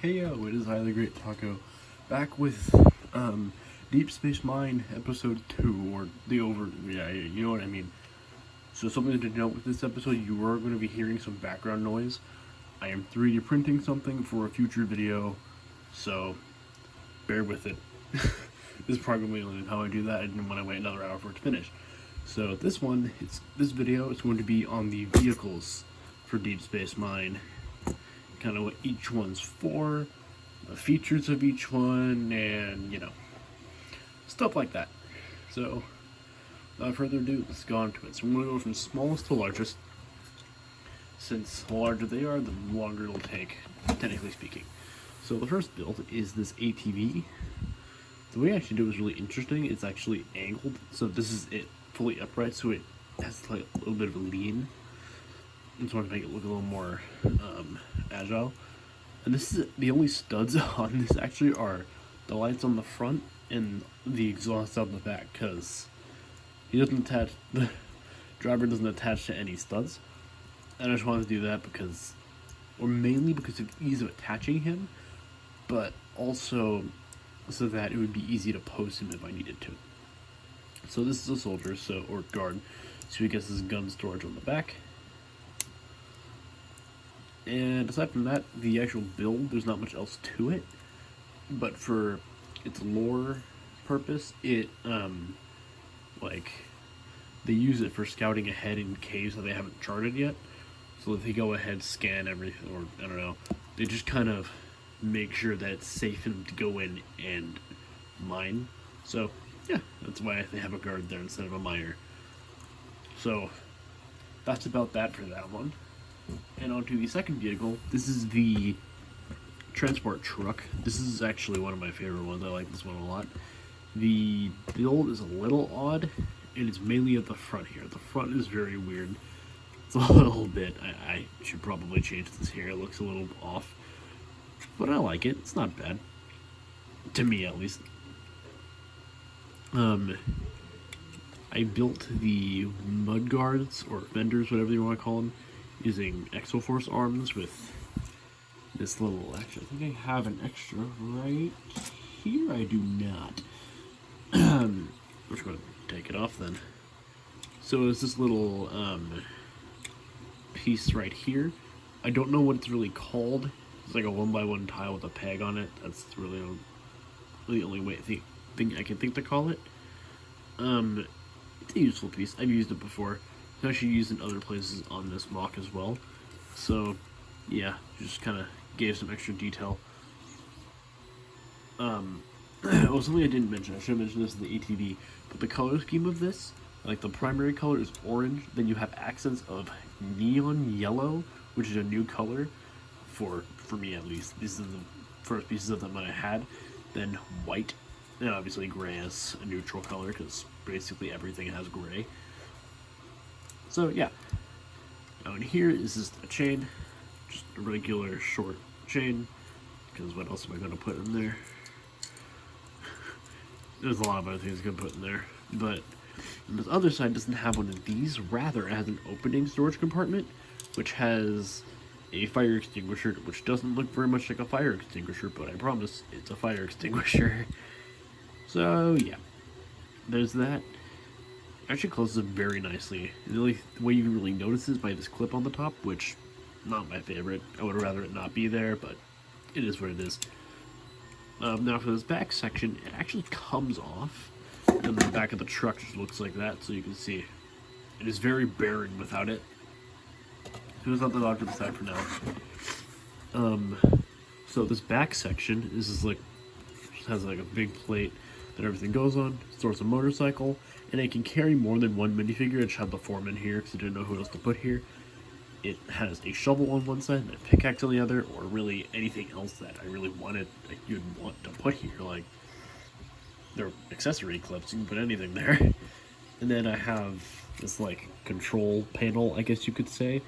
Hey yo, it is I the Great Taco, back with Deep Space Mine episode 2, or you know what I mean. So something to note with this episode, you are going to be hearing some background noise. I am 3D printing something for a future video, so bear with it. This is probably the only time I do that. I didn't want to wait another hour for it to finish. So this video is going to be on the vehicles for Deep Space Mine. Kind of what each one's for, the features of each one, and stuff like that. So without further ado, let's go on to it. So I'm going to go from smallest to largest, since the larger they are, the longer it'll take, technically speaking. So the first build is this ATV. The way I actually do it is really interesting. It's actually angled, so this is it fully upright, so it has like a little bit of a lean. I just want to make it look a little more agile. And this is the only studs on this actually are the lights on the front and the exhaust on the back, because the driver doesn't attach to any studs. And I just wanted to do that because, or mainly because of ease of attaching him, but also so that it would be easy to pose him if I needed to. So this is a soldier, or guard, so he gets his gun storage on the back. And aside from that, the actual build, there's not much else to it. But for its lore purpose, it, they use it for scouting ahead in caves that they haven't charted yet. So if they go ahead, scan everything, or I don't know, they just kind of make sure that it's safe for them to go in and mine. So, yeah, that's why they have a guard there instead of a miner. So, that's about that for that one. And on to the second vehicle. This is the transport truck. This is actually one of my favorite ones. I like this one a lot. The build is a little odd, and it's mainly at the front here. The front is very weird. It's a little bit. I should probably change this here. It looks a little off, but I like it. It's not bad, to me at least. I built the mud guards, or vendors, whatever you want to call them, using Exoforce arms with this little, actually, I think I have an extra right here. I do not. I'm just going to take it off then. So it's this little piece right here. I don't know what it's really called. It's like a 1x1 tile with a peg on it. That's really the only thing I can think to call it. It's a useful piece. I've used it before. I've actually used it in other places on this mock as well. So, yeah, just kind of gave some extra detail. Well, something I didn't mention, I should have mentioned this in the ATV, but the color scheme of this, like the primary color is orange, then you have accents of neon yellow, which is a new color, for me at least. These are the first pieces of them that I had. Then white, and obviously gray as a neutral color, because basically everything has gray. So yeah, now in here is just a chain, just a regular short chain, because what else am I going to put in there? There's a lot of other things I can put in there, but this other side doesn't have one of these. Rather, it has an opening storage compartment, which has a fire extinguisher, which doesn't look very much like a fire extinguisher, but I promise it's a fire extinguisher. So yeah, there's that. Actually closes it very nicely. The only way you can really notice is by this clip on the top, which not my favorite. I would rather it not be there, but it is what it is. Now for this back section, it actually comes off, and the back of the truck just looks like that, so you can see it is very barren without it. Who's not the off to the side for now? So this back section just has like a big plate that everything goes on. Stores a motorcycle, and it can carry more than one minifigure. I just have the foreman here because I didn't know who else to put here. It has a shovel on one side and a pickaxe on the other, or really anything else that I really wanted, like you'd want to put here. Like, they're accessory clips, you can put anything there. And then I have this like control panel, I guess you could say,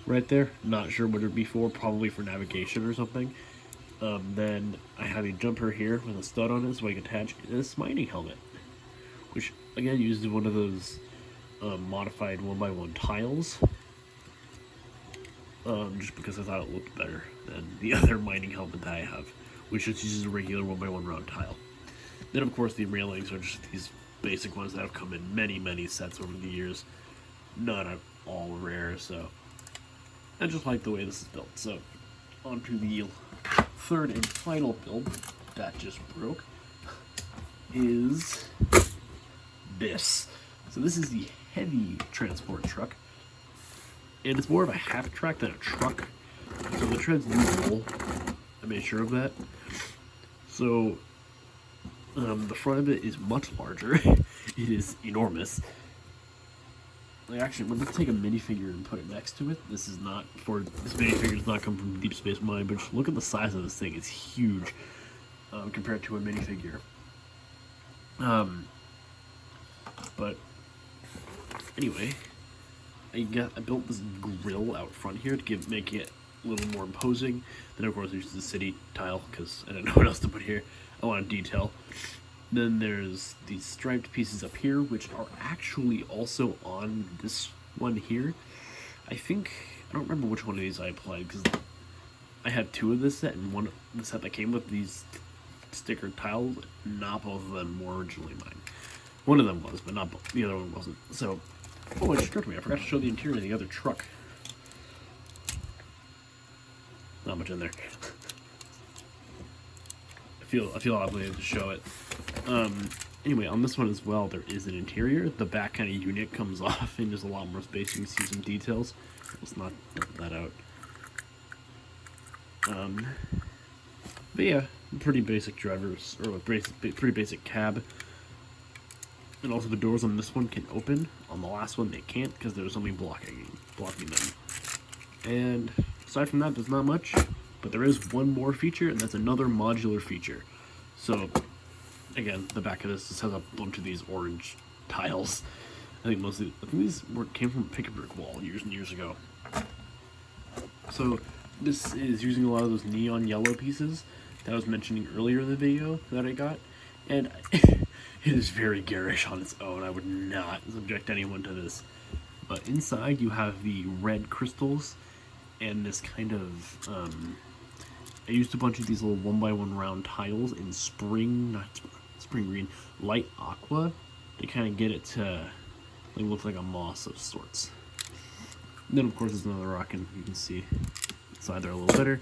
right there. Not sure what it'd be for, probably for navigation or something. Then I have a jumper here with a stud on it so I can attach this mining helmet, which again uses one of those modified 1x1 tiles. just because I thought it looked better than the other mining helmet that I have, which just uses a regular 1x1 round tile. Then, of course, the railings are just these basic ones that have come in many sets over the years. Not at all rare, so I just like the way this is built. So, on to the third and final build that just broke is this. So this is the heavy transport truck, and it's more of a half track than a truck. So the treads do roll. I made sure of that. So the front of it is much larger. It is enormous. Like, actually, let's take a minifigure and put it next to it. This minifigure does not come from Deep Space Mine, but just look at the size of this thing. It's huge compared to a minifigure. But anyway, I built this grill out front here to make it a little more imposing. Then of course there's the city tile because I didn't know what else to put here. I wanted detail. Then there's these striped pieces up here, which are actually also on this one here. I don't remember which one of these I applied because I had two of this set, and the set that came with these sticker tiles, not both of them were originally mine. One of them was, but not both. The other one wasn't. So, oh, it just occurred to me, I forgot to show the interior of the other truck. Not much in there. I feel obligated to show it. Anyway, on this one as well, there is an interior. The back kind of unit comes off, and there's a lot more space. You can see some details. Let's not dump that out. But yeah, pretty basic drivers, or pretty basic cab. And also the doors on this one can open. On the last one they can't because there's something blocking them. And aside from that, there's not much. But there is one more feature, and that's another modular feature. So, again, the back of this just has a bunch of these orange tiles. I think these came from a pick-a-brick wall years and years ago. So, this is using a lot of those neon yellow pieces that I was mentioning earlier in the video that I got. And it is very garish on its own. I would not subject anyone to this. But inside you have the red crystals and this kind of, I used a bunch of these little 1x1 round tiles in not spring green, light aqua to kind of get it to look like a moss of sorts. And then of course there's another rock, and you can see inside there a little better.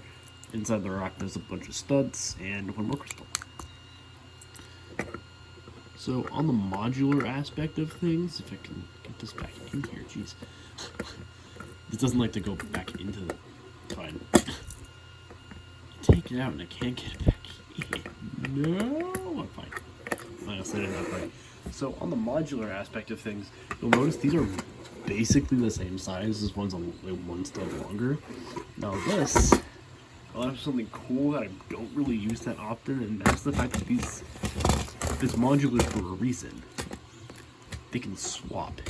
Inside the rock there's a bunch of studs and one more crystal. So on the modular aspect of things, if I can get this back in here, jeez. This doesn't like to go back into the... Fine. Take it out and I can't get it back in. No! I'm fine. I set it up right. So on the modular aspect of things, you'll notice these are basically the same size. This one's one stud longer. Now this, I have something cool that I don't really use that often, and that's the fact that this modular for a reason. They can swap.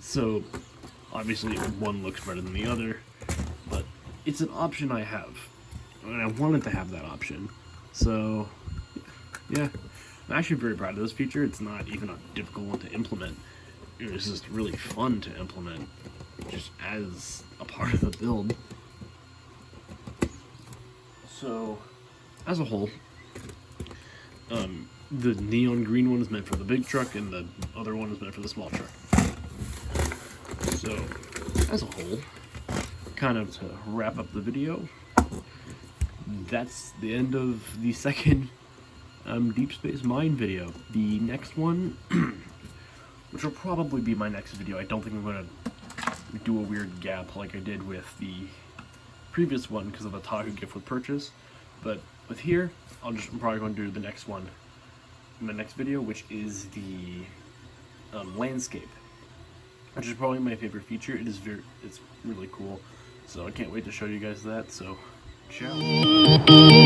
So obviously one looks better than the other, but it's an option I have, and I wanted to have that option. So yeah, I'm actually very proud of this feature. It's not even a difficult one to implement. It's just really fun to implement, just as a part of the build. So, as a whole, the neon green one is meant for the big truck, and the other one is meant for the small truck. So, as a whole, kind of to wrap up the video, that's the end of the second Deep Space Mine video. The next one, which will probably be my next video, I don't think I'm going to do a weird gap like I did with the previous one because of the Taku gift with purchase, but with here, I'm probably going to do the next one in the next video, which is the landscape, which is probably my favorite feature. It's really cool, so I can't wait to show you guys that. So, ciao.